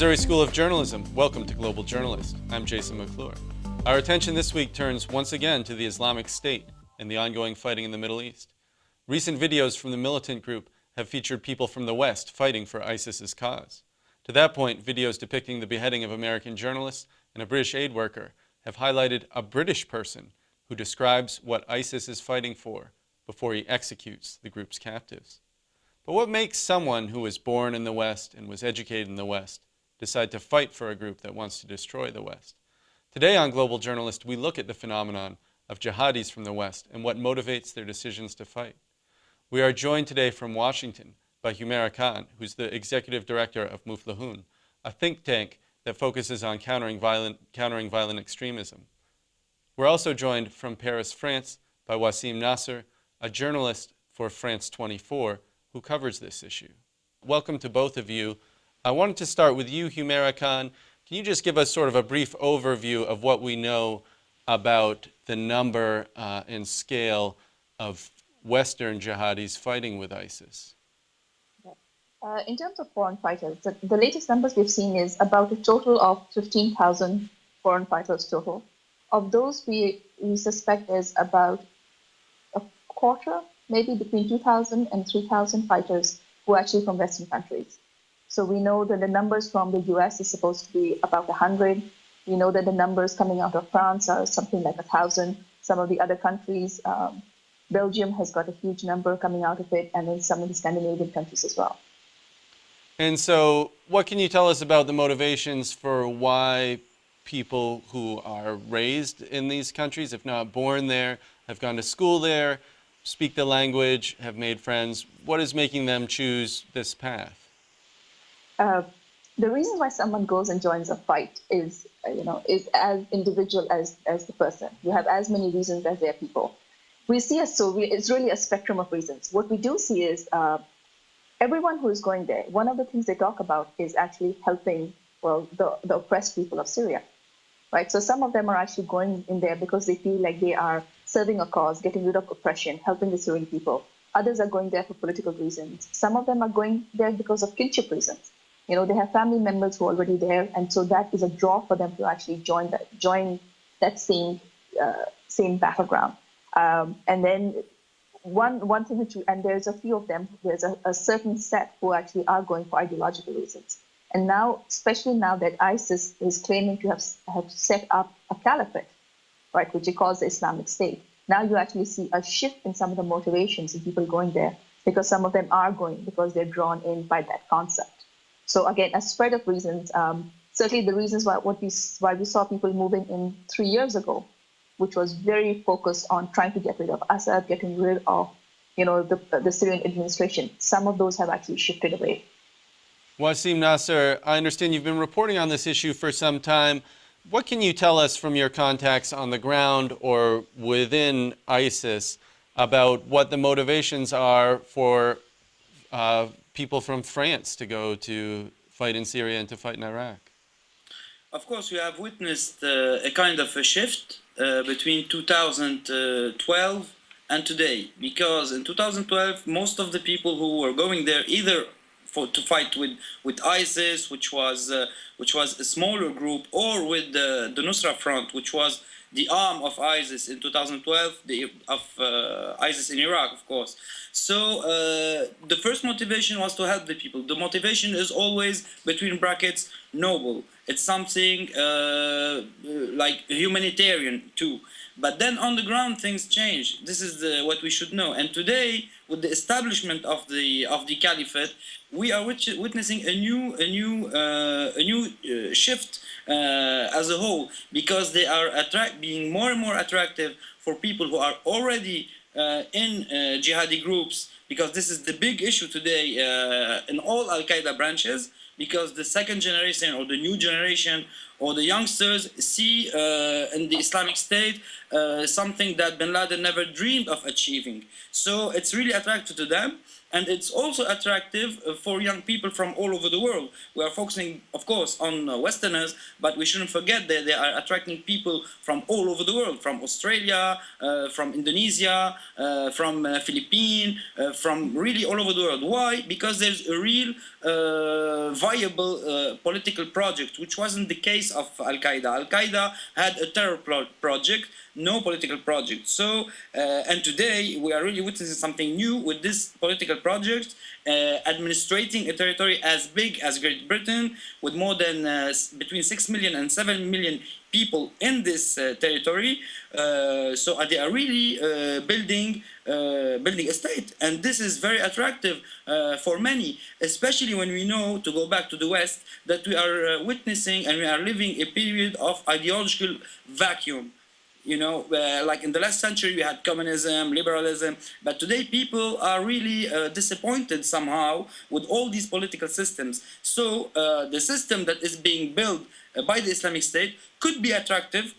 Missouri School of Journalism, welcome to Global Journalist. I'm Jason McClure. Our attention this week turns once again to the Islamic State and the ongoing fighting in the Middle East. Recent videos from the militant group have featured people from the West fighting for ISIS's cause. To that point, videos depicting the beheading of American journalists and a British aid worker have highlighted a British person who describes what ISIS is fighting for before he executes the group's captives. But what makes someone who was born in the West and was educated in the West decide to fight for a group that wants to destroy the West? Today on Global Journalist, we look at the phenomenon of jihadis from the West and what motivates their decisions to fight. We are joined today from Washington by Humaira Khan, who's the executive director of Muflihun, a think tank that focuses on countering violent extremism. We're also joined from Paris, France, by Wasim Nasser, a journalist for France 24, who covers this issue. Welcome to both of you. I wanted to start with you, Humaira Khan. Can you just give us sort of a brief overview of what we know about the number and scale of Western jihadis fighting with ISIS? In terms of foreign fighters, the latest numbers we've seen is about a total of 15,000 foreign fighters total. Of those, we suspect there's about a quarter, maybe between 2,000 and 3,000 fighters who are actually from Western countries. So we know that the numbers from the US is supposed to be about 100. We know that the numbers coming out of France are something like 1,000. Some of the other countries, Belgium has got a huge number coming out of it, and then some of the Scandinavian countries as well. And so what can you tell us about the motivations for why people who are raised in these countries, if not born there, have gone to school there, speak the language, have made friends? What is making them choose this path? The reason why someone goes and joins a fight is as individual as the person. You have as many reasons as there are people. It's really a spectrum of reasons. What we do see is everyone who is going there, one of the things they talk about is actually helping, the oppressed people of Syria, right? So some of them are actually going in there because they feel like they are serving a cause, getting rid of oppression, helping the Syrian people. Others are going there for political reasons. Some of them are going there because of kinship reasons. They have family members who are already there, and so that is a draw for them to actually join that same battleground. And then one thing and there's a few of them, there's a certain set who actually are going for ideological reasons. And now, especially now that ISIS is claiming to have set up a caliphate, right, which it calls the Islamic State, now you actually see a shift in some of the motivations in people going there, because some of them are going because they're drawn in by that concept. So again, a spread of reasons. Certainly the reasons why we saw people moving in 3 years ago, which was very focused on trying to get rid of Assad, getting rid of the Syrian administration. Some of those have actually shifted away. Wasim Nasser, I understand you've been reporting on this issue for some time. What can you tell us from your contacts on the ground or within ISIS about what the motivations are for people from France to go to fight in Syria and to fight in Iraq? Of course, we have witnessed a kind of a shift between 2012 and today, because in 2012, most of the people who were going there either to fight with ISIS, which was a smaller group, or with the Nusra Front, which was the arm of ISIS in 2012, of ISIS in Iraq, of course. So the first motivation was to help the people. The motivation is always, between brackets, noble. It's something like humanitarian too. But then on the ground, things change. This is what we should know. And today, with the establishment of the caliphate, we are witnessing a new shift as a whole, because they are being more and more attractive for people who are already in jihadi groups, because this is the big issue today in all Al-Qaeda branches, because the second generation or the new generation or the youngsters see in the Islamic State something that bin Laden never dreamed of achieving. So it's really attractive to them. And it's also attractive for young people from all over the world. We are focusing, of course, on Westerners, but we shouldn't forget that they are attracting people from all over the world, from Australia, from Indonesia, from Philippines, from really all over the world. Why? Because there's a real viable political project, which wasn't the case of Al-Qaeda. Al-Qaeda had a terror project, no political project. So, and today we are really witnessing something new with this political project, administrating a territory as big as Great Britain, with more than between 6 million and 7 million people in this territory. So they are really building a state, and this is very attractive for many, especially when we know, to go back to the West, that we are witnessing and we are living a period of ideological vacuum. You know, like in the last century, we had communism, liberalism, but today people are really disappointed somehow with all these political systems. So the system that is being built by the Islamic State could be attractive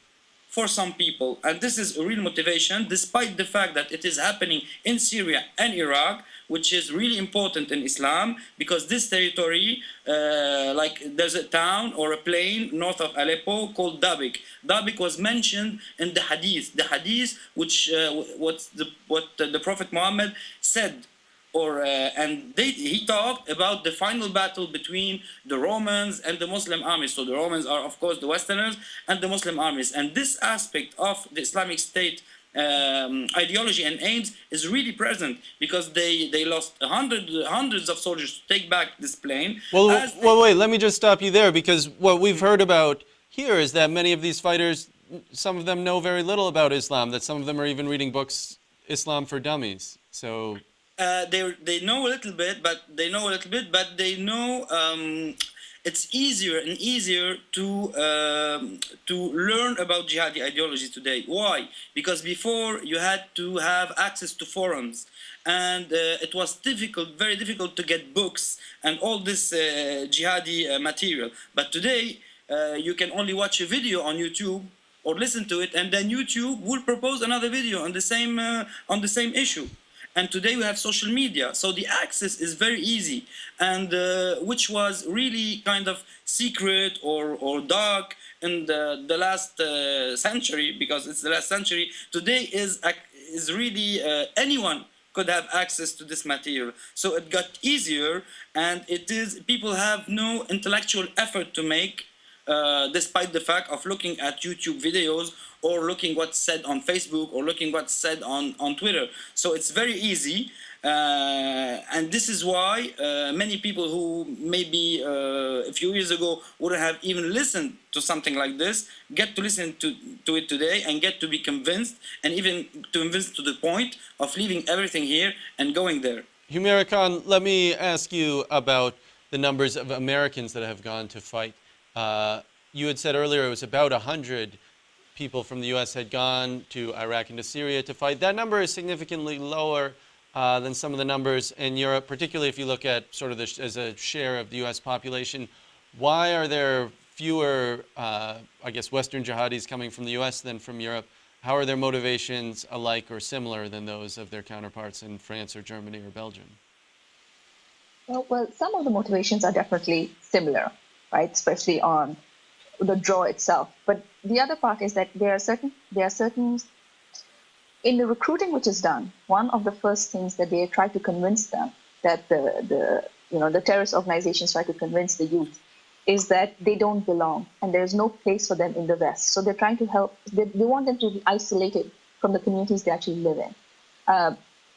for some people, and this is a real motivation, despite the fact that it is happening in Syria and Iraq, which is really important in Islam, because this territory, like there's a town or a plain north of Aleppo called Dabik. Dabik was mentioned in the Hadith. The Hadith, which what the Prophet Muhammad said, he talked about the final battle between the Romans and the Muslim armies. So the Romans are, of course, the Westerners and the Muslim armies. And this aspect of the Islamic State ideology and aims is really present, because they lost hundreds of soldiers to take back this plain. Well, wait, let me just stop you there, because what we've heard about here is that many of these fighters, some of them know very little about Islam, that some of them are even reading books, Islam for Dummies. So... they know a little bit, but they know it's easier and easier to learn about jihadi ideology today. Why? Because before you had to have access to forums, and it was difficult, very difficult to get books and all this jihadi material. But today you can only watch a video on YouTube or listen to it, and then YouTube will propose another video on the same issue. And today we have social media, so the access is very easy, and which was really kind of secret or dark in the last century, because it's the last century. Today is really anyone could have access to this material. So it got easier, and people have no intellectual effort to make, despite the fact of looking at YouTube videos or looking what's said on Facebook or looking what's said on Twitter. So it's very easy, and this is why many people who maybe a few years ago wouldn't have even listened to something like this get to listen to it today and get to be convinced, and even to convinced to the point of leaving everything here and going there. Humira Khan, let me ask you about the numbers of Americans that have gone to fight. You had said earlier it was about 100 people from the U.S. had gone to Iraq and to Syria to fight. That number is significantly lower than some of the numbers in Europe, particularly if you look at sort of as a share of the U.S. population. Why are there fewer, I guess, Western jihadis coming from the U.S. than from Europe? How are their motivations alike or similar than those of their counterparts in France or Germany or Belgium? Well, some of the motivations are definitely similar, right? Especially on the draw itself. But the other part is that there are certain in the recruiting which is done, one of the first things that they try to convince them, that the terrorist organizations try to convince the youth, is that they don't belong and there's no place for them in the West. So they're trying to help, they want them to be isolated from the communities they actually live in.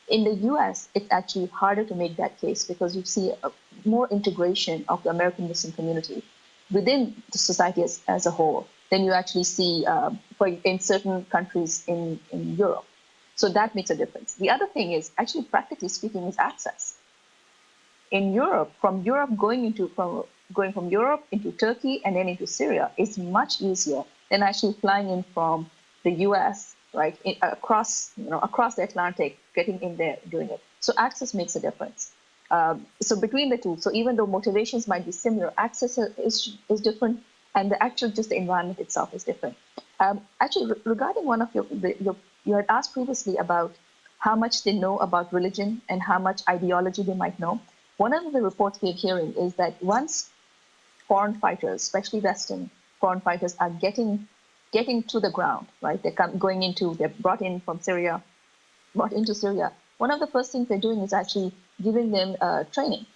In the US, it's actually harder to make that case, because you see more integration of the American Muslim community within the society as a whole than you actually see in certain countries in Europe. So that makes a difference. The other thing is, actually, practically speaking, is access. In Europe, from Europe going from Europe into Turkey and then into Syria is much easier than actually flying in from the US, right, across the Atlantic, getting in there, doing it. So access makes a difference. So between the two, so even though motivations might be similar, access is different, and the actual just the environment itself is different. Actually, regarding one of you had asked previously about how much they know about religion and how much ideology they might know. One of the reports we're hearing is that once foreign fighters, especially Western foreign fighters, are getting to the ground, right? They're brought in from Syria, brought into Syria. One of the first things they're doing is actually giving them training.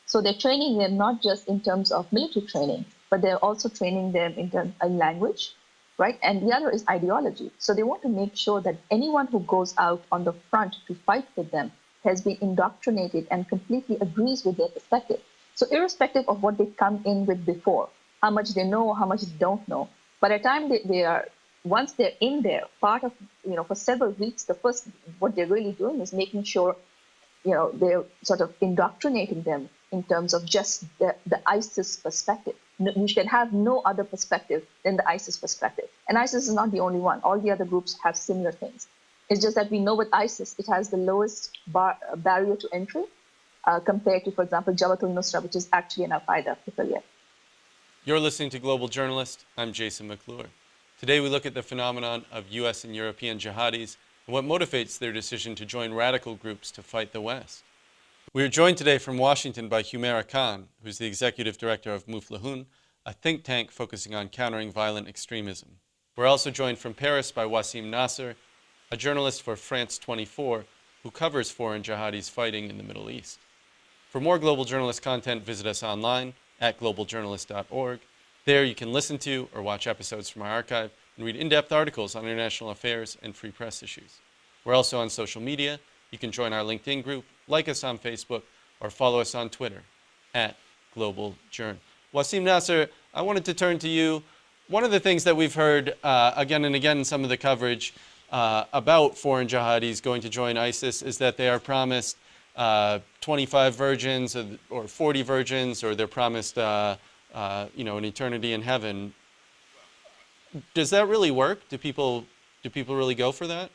So they're training them not just in terms of military training, but they're also training them in terms of language, right? And the other is ideology. So they want to make sure that anyone who goes out on the front to fight with them has been indoctrinated and completely agrees with their perspective. So irrespective of what they come in with before, how much they know, how much they don't know, by the time once they're in there, part of, for several weeks, what they're really doing is making sure, they're sort of indoctrinating them in terms of just the ISIS perspective. You can have no other perspective than the ISIS perspective. And ISIS is not the only one. All the other groups have similar things. It's just that we know with ISIS, it has the lowest barrier to entry compared to, for example, Jabhat al-Nusra, which is actually an Al-Qaeda affiliate. You're listening to Global Journalist. I'm Jason McClure. Today we look at the phenomenon of U.S. and European jihadis and what motivates their decision to join radical groups to fight the West. We are joined today from Washington by Humaira Khan, who's the executive director of Muflihun, a think tank focusing on countering violent extremism. We're also joined from Paris by Wasim Nasser, a journalist for France 24, who covers foreign jihadis fighting in the Middle East. For more Global Journalist content, visit us online at globaljournalist.org. There you can listen to or watch episodes from our archive and read in-depth articles on international affairs and free press issues. We're also on social media. You can join our LinkedIn group, like us on Facebook, or follow us on Twitter at Global Journ. Wasim Nasser, I wanted to turn to you. One of the things that we've heard again and again in some of the coverage about foreign jihadis going to join ISIS is that they are promised 25 virgins or 40 virgins, or they're promised an eternity in heaven. Does that really work? Do people really go for that?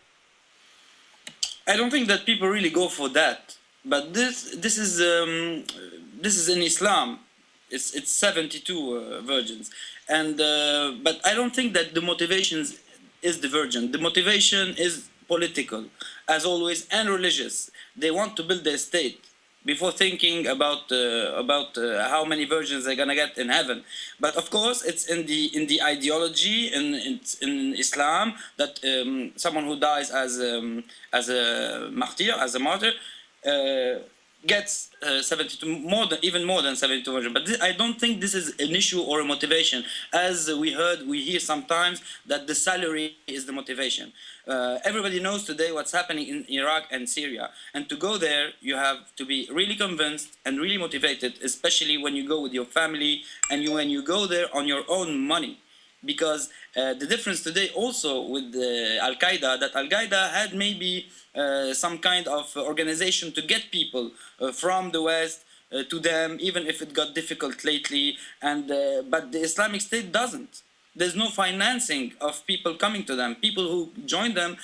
I don't think that people really go for that. But this is in Islam. It's 72 virgins, and but I don't think that the motivation is the virgin. The motivation is political, as always, and religious. They want to build their state before thinking about how many virgins they're gonna get in heaven. But of course, it's in the ideology in Islam that someone who dies as a martyr, as a martyr, gets 72, even more than 72 virgins. But I don't think this is an issue or a motivation. As we hear sometimes that the salary is the motivation. Everybody knows today what's happening in Iraq and Syria. And to go there, you have to be really convinced and really motivated, especially when you go with your family and when you go there on your own money. Because the difference today also with Al-Qaeda, that Al-Qaeda had maybe some kind of organization to get people from the West to them, even if it got difficult lately. But the Islamic State doesn't. There's no financing of people coming to them. People who join them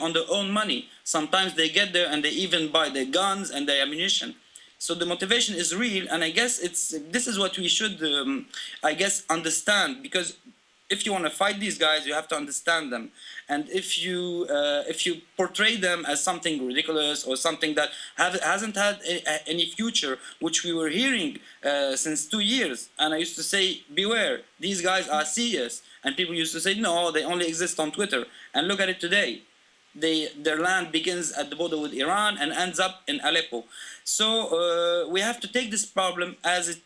on their own money. Sometimes they get there and they even buy their guns and their ammunition. So the motivation is real, and I guess this is what we should, understand, because if you want to fight these guys, you have to understand them. And if you portray them as something ridiculous or something that hasn't had any future, which we were hearing since 2 years, and I used to say, beware, these guys are serious. And people used to say, no, they only exist on Twitter. And look at it today. Their land begins at the border with Iran and ends up in Aleppo. So we have to take this problem as it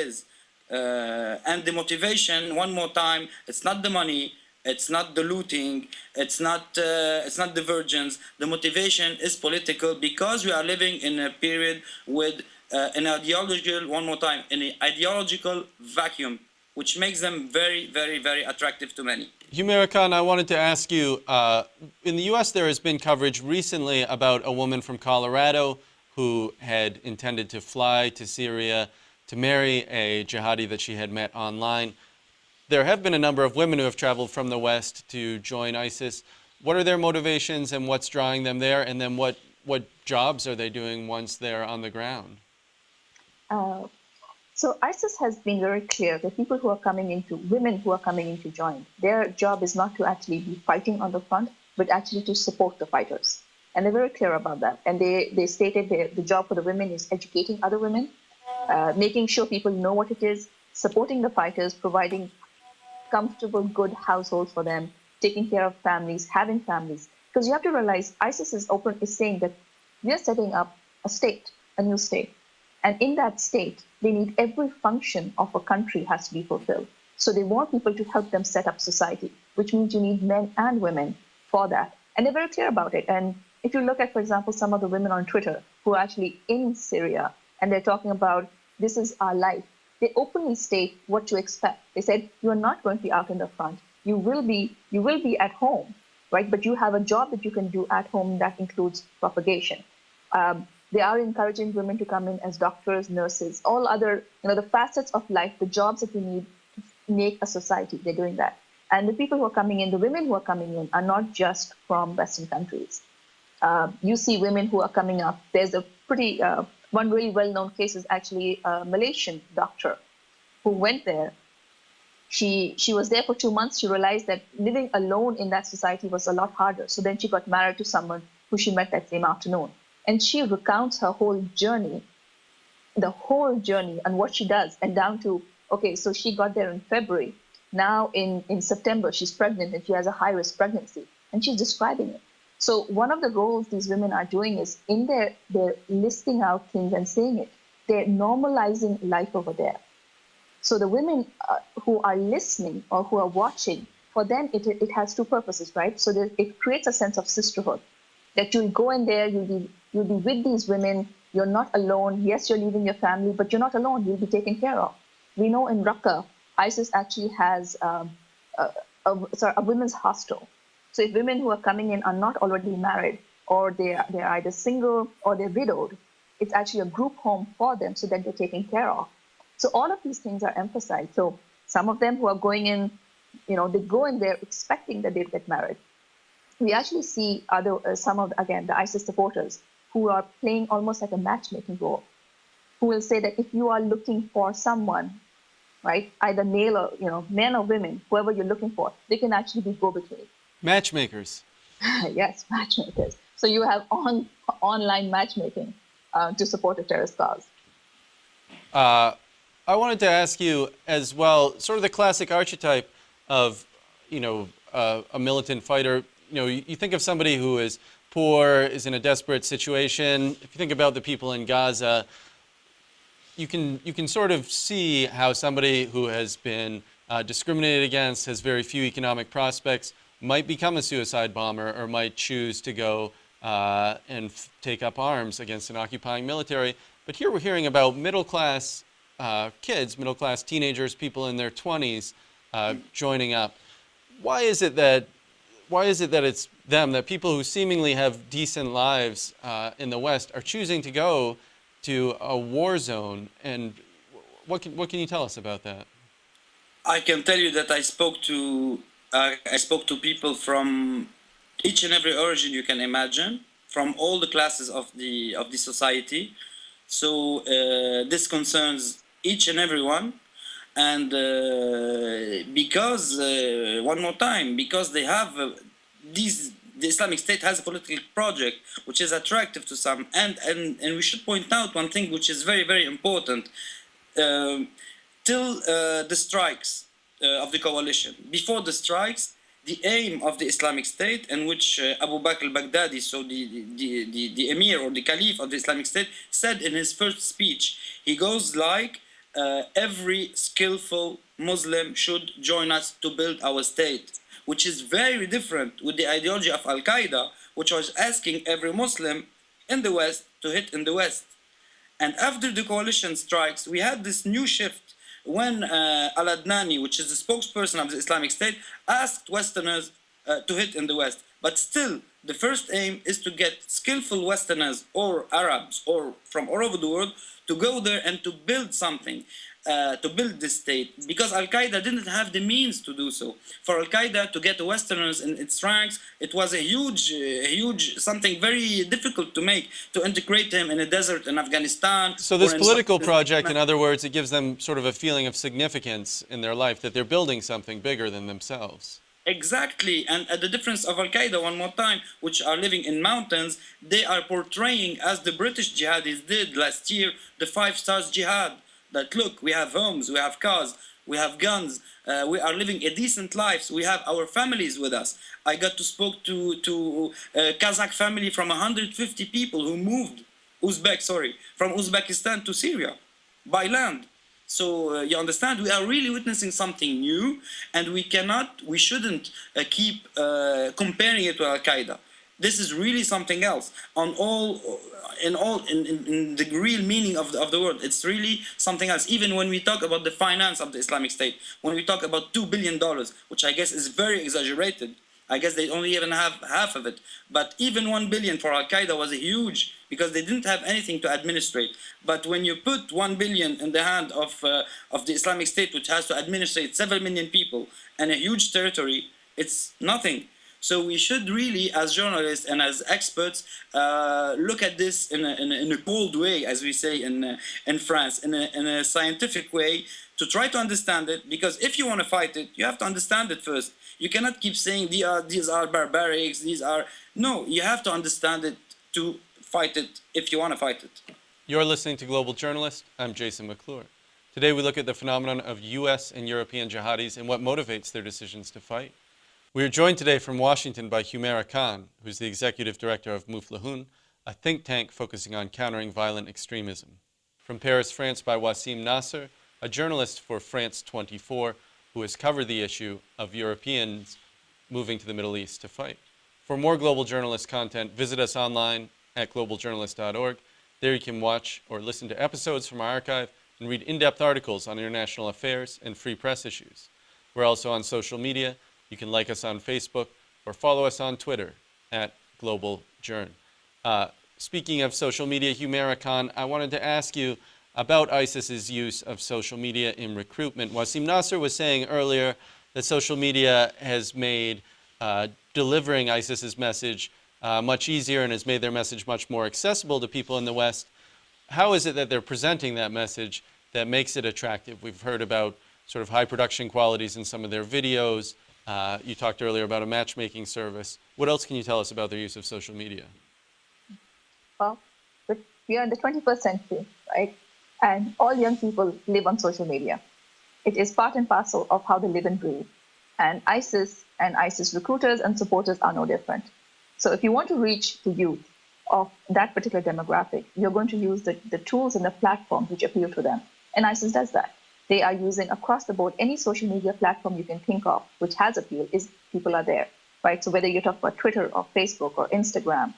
is. And the motivation, one more time, it's not the money, it's not the looting, it's not the virgins. The motivation is political, because we are living in a period with an ideological vacuum, which makes them very, very, very attractive to many. Humaira Khan, I wanted to ask you, in the U.S. there has been coverage recently about a woman from Colorado who had intended to fly to Syria to marry a jihadi that she had met online. There have been a number of women who have traveled from the West to join ISIS. What are their motivations and what's drawing them there? And then what jobs are they doing once they're on the ground? So ISIS has been very clear that people who are coming into, women who are coming in to join, their job is not to actually be fighting on the front, but actually to support the fighters. And they're very clear about that. And they stated the job for the women is educating other women, making sure people know what it is, supporting the fighters, providing comfortable, good households for them, taking care of families, having families. Because you have to realize ISIS is saying that we are setting up a state, a new state. And in that state, they need every function of a country has to be fulfilled. So they want people to help them set up society, which means you need men and women for that. And they're very clear about it. And if you look at, for example, some of the women on Twitter who are actually in Syria and they're talking about this is our life, they openly state what to expect. They said, you are not going to be out in the front. You will be at home, right? But you have a job that you can do at home that includes propagation. They are encouraging women to come in as doctors, nurses, all other, the facets of life, the jobs that we need to make a society. They're doing that. And the people who are coming in, the women who are coming in are not just from Western countries. You see women who are coming up. There's a pretty, one really well-known case is actually a Malaysian doctor who went there. She was there for 2 months. She realized that living alone in that society was a lot harder. So then she got married to someone who she met that same afternoon. And she recounts her whole journey, and what she does, and down to, okay, so she got there in February. Now in September, she's pregnant and she has a high-risk pregnancy. And she's describing it. So one of the roles these women are doing is they're listing out things and saying it. They're normalizing life over there. So the women who are listening or who are watching, for them, it has two purposes, right? So it creates a sense of sisterhood, that you'll go in there, you'll be with these women, you're not alone. Yes, you're leaving your family, but you're not alone. You'll be taken care of. We know in Raqqa, ISIS actually has a women's hostel. So if women who are coming in are not already married, or they're either single or they're widowed, it's actually a group home for them so that they're taken care of. So all of these things are emphasized. So some of them who are going in, they go in there expecting that they'll get married. We actually see the ISIS supporters who are playing almost like a matchmaking role, who will say that if you are looking for someone, right, either male or, men or women, whoever you're looking for, they can actually be go-between. Matchmakers. Yes, matchmakers. So you have online matchmaking to support a terrorist cause. I wanted to ask you as well, sort of the classic archetype of, a militant fighter. You think of somebody who is poor, is in a desperate situation. If you think about the people in Gaza, you can sort of see how somebody who has been discriminated against, has very few economic prospects, might become a suicide bomber or might choose to go and take up arms against an occupying military. But here we're hearing about middle-class kids, middle-class teenagers, people in their 20s joining up. Why is it that it's them, that people who seemingly have decent lives in the West are choosing to go to a war zone? And what can you tell us about that? I can tell you that I spoke to people from each and every origin you can imagine, from all the classes of the society. So this concerns each and every one. And because, one more time, because they have the Islamic State has a political project which is attractive to some, and we should point out one thing which is very, very important. Till the strikes of the coalition, before the strikes, the aim of the Islamic State, in which Abu Bakr al-Baghdadi, so the emir or the caliph of the Islamic State, said in his first speech, he goes like, every skillful Muslim should join us to build our state, which is very different with the ideology of Al-Qaeda, which was asking every Muslim in the West to hit in the West. And after the coalition strikes, we had this new shift when Al-Adnani, which is the spokesperson of the Islamic State, asked Westerners to hit in the West. But still, the first aim is to get skillful Westerners or Arabs or from all over the world to go there and to build something. to build this state, because Al-Qaeda didn't have the means to do so. For Al-Qaeda to get the Westerners in its ranks, it was a huge, something very difficult to make, to integrate them in a desert in Afghanistan. So this political project, in other words, it gives them sort of a feeling of significance in their life, that they're building something bigger than themselves. Exactly, and the difference of Al-Qaeda, one more time, which are living in mountains, they are portraying, as the British jihadis did last year, the 5 stars jihad. That look, we have homes, we have cars, we have guns, we are living a decent life, we have our families with us. I got to speak to a Kazakh family from 150 people who moved, from Uzbekistan to Syria by land. So you understand, we are really witnessing something new, and we shouldn't keep comparing it to Al-Qaeda. This is really something else. In the real meaning of the word, it's really something else. Even when we talk about the finance of the Islamic State, when we talk about $2 billion, which I guess is very exaggerated, I guess they only even have half of it. But even 1 billion for Al-Qaeda was huge, because they didn't have anything to administrate. But when you put 1 billion in the hand of the Islamic State, which has to administrate 7 million people and a huge territory, it's nothing. So we should really, as journalists and as experts, look at this in a cold way, as we say in France, in a scientific way, to try to understand it. Because if you want to fight it, you have to understand it first. You cannot keep saying these are barbarics, No, you have to understand it to fight it if you want to fight it. You're listening to Global Journalist. I'm Jason McClure. Today we look at the phenomenon of U.S. and European jihadis and what motivates their decisions to fight. We are joined today from Washington by Humaira Khan, who's the executive director of Muflihun, a think tank focusing on countering violent extremism. From Paris, France, by Wassim Nasser, a journalist for France 24, who has covered the issue of Europeans moving to the Middle East to fight. For more Global Journalist content, visit us online at globaljournalist.org. There you can watch or listen to episodes from our archive and read in-depth articles on international affairs and free press issues. We're also on social media. You can like us on Facebook or follow us on Twitter at Global Journ. Speaking of social media, Humaira Khan, I wanted to ask you about ISIS's use of social media in recruitment. Wassim Nasser was saying earlier that social media has made delivering ISIS's message much easier and has made their message much more accessible to people in the West. How is it that they're presenting that message that makes it attractive? We've heard about sort of high production qualities in some of their videos. You talked earlier about a matchmaking service. What else can you tell us about their use of social media? Well, we are in the 21st century, right? And all young people live on social media. It is part and parcel of how they live and breathe. And ISIS recruiters and supporters are no different. So if you want to reach the youth of that particular demographic, you're going to use the tools and the platforms which appeal to them. And ISIS does that. They are using across the board any social media platform you can think of which has appeal, people are there, right? So whether you talk about Twitter or Facebook or Instagram,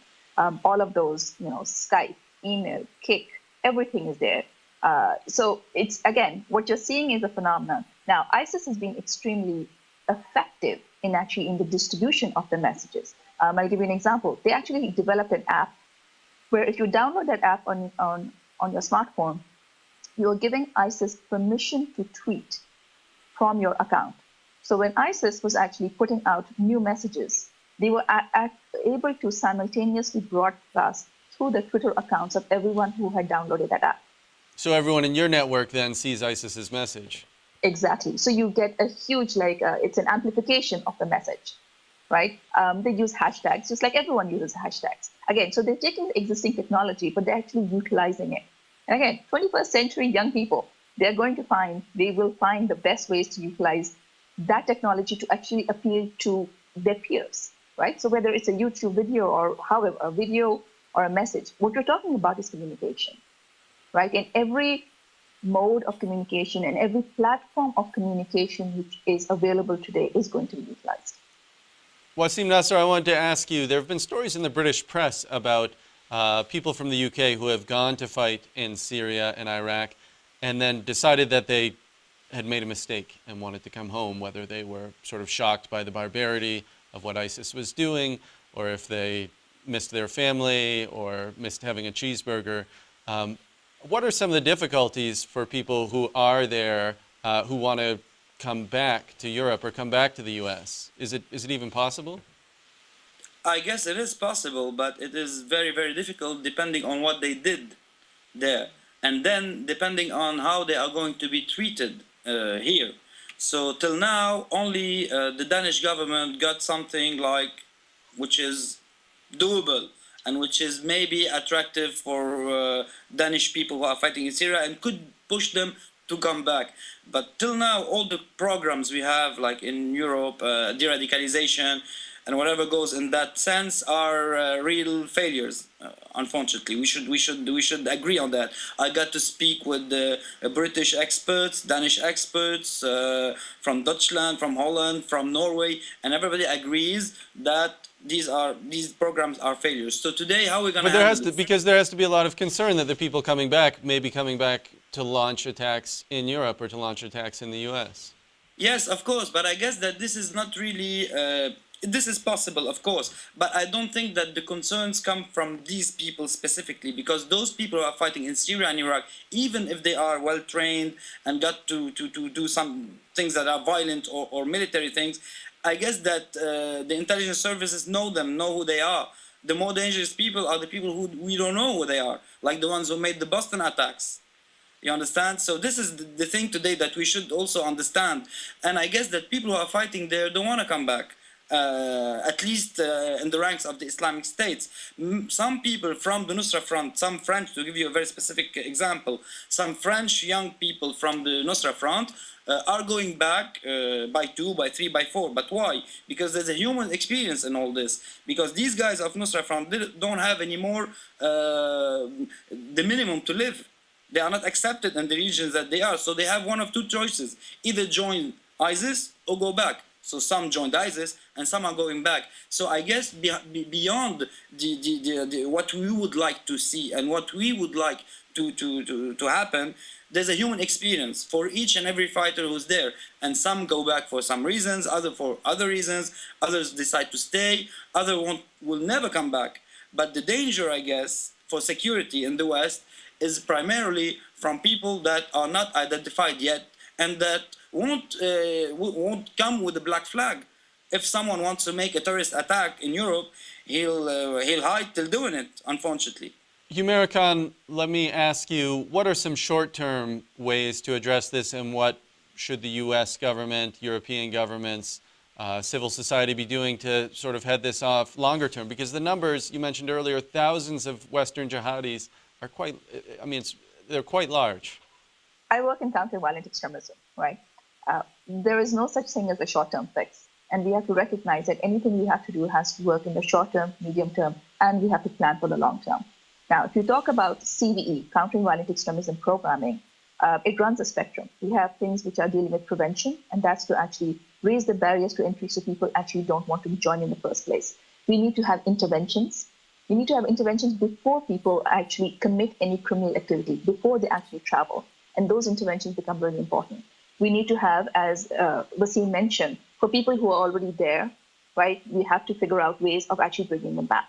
all of those, Skype, email, Kik, everything is there. So it's, again, what you're seeing is a phenomenon. Now, ISIS has been extremely effective in the distribution of the messages. I'll give you an example. They actually developed an app where if you download that app on your smartphone, you're giving ISIS permission to tweet from your account. So when ISIS was actually putting out new messages, they were able to simultaneously broadcast through the Twitter accounts of everyone who had downloaded that app. So everyone in your network then sees ISIS's message. Exactly. So you get a huge, it's an amplification of the message, right? They use hashtags, just like everyone uses hashtags. Again, so they're taking the existing technology, but they're actually utilizing it. And again, 21st century young people, they will find the best ways to utilize that technology to actually appeal to their peers, right? So whether it's a YouTube video or however, a video or a message, what we're talking about is communication, right? And every mode of communication and every platform of communication which is available today is going to be utilized. Wassim Nasser, I wanted to ask you, there have been stories in the British press about people from the UK who have gone to fight in Syria and Iraq and then decided that they had made a mistake and wanted to come home, whether they were sort of shocked by the barbarity of what ISIS was doing, or if they missed their family or missed having a cheeseburger. What are some of the difficulties for people who are there, who want to come back to Europe or come back to the U.S.? Is it even possible? I guess it is possible, but it is very, very difficult depending on what they did there, and then depending on how they are going to be treated here. So till now, only the Danish government got something like, which is doable and which is maybe attractive for Danish people who are fighting in Syria and could push them to come back. But till now, all the programs we have, like in Europe, de-radicalization, and whatever goes in that sense are real failures. Unfortunately, we should agree on that. I got to speak with British experts, Danish experts from Dutchland, from Holland, from Norway, and everybody agrees that these programs are failures. So today, how are we going to? But because there has to be a lot of concern that the people coming back may be coming back to launch attacks in Europe or to launch attacks in the U.S. Yes, of course, but I guess that this is not really. This is possible, of course, but I don't think that the concerns come from these people specifically, because those people who are fighting in Syria and Iraq, even if they are well trained and got to do some things that are violent or military things, I guess that the intelligence services know them, know who they are. The more dangerous people are the people who we don't know who they are, like the ones who made the Boston attacks. You understand? So this is the thing today that we should also understand. And I guess that people who are fighting there don't want to come back. At least in the ranks of the Islamic States. Some people from the Nusra Front, some French, to give you a very specific example, some French young people from the Nusra Front are going back by 2, by 3, by 4. But why? Because there's a human experience in all this. Because these guys of Nusra Front don't have anymore the minimum to live. They are not accepted in the regions that they are. So they have one of two choices. Either join ISIS or go back. So some joined ISIS and some are going back. So I guess beyond what we would like to see and what we would like to happen, there's a human experience for each and every fighter who's there. And some go back for some reasons, others for other reasons, others decide to stay, others will never come back. But the danger, I guess, for security in the West is primarily from people that are not identified yet and that won't come with a black flag. If someone wants to make a terrorist attack in Europe, he'll hide till doing it, unfortunately. Humera Khan, let me ask you, what are some short-term ways to address this, and what should the U.S. government, European governments, civil society be doing to sort of head this off longer term? Because the numbers you mentioned earlier, thousands of Western jihadis, are quite, they're quite large. I work in counter-violent extremism, right? There is no such thing as a short-term fix. And we have to recognize that anything we have to do has to work in the short term, medium term, and we have to plan for the long term. Now, if you talk about CVE, countering violent extremism programming, it runs a spectrum. We have things which are dealing with prevention, and that's to actually raise the barriers to entry so people actually don't want to join in the first place. We need to have interventions. We need to have interventions before people actually commit any criminal activity, before they actually travel. And those interventions become really important. We need to have, as Wasim mentioned, for people who are already there, right, we have to figure out ways of actually bringing them back,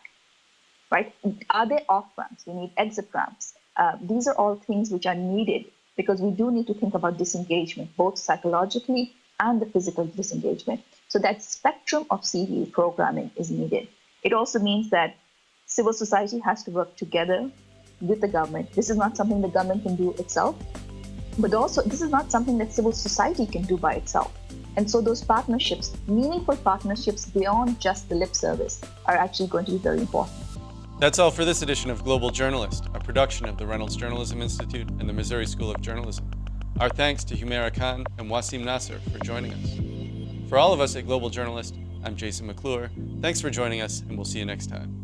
right? Are there off-ramps? We need exit ramps. These are all things which are needed because we do need to think about disengagement, both psychologically and the physical disengagement. So that spectrum of CVE programming is needed. It also means that civil society has to work together with the government. This is not something the government can do itself, but also this is not something that civil society can do by itself. And so those partnerships, meaningful partnerships beyond just the lip service, are actually going to be very important. That's all for this edition of Global Journalist, a production of the Reynolds Journalism Institute and the Missouri School of Journalism. Our thanks to Humera Khan and Wasim Nasser for joining us. For all of us at Global Journalist, I'm Jason McClure. Thanks for joining us, and we'll see you next time.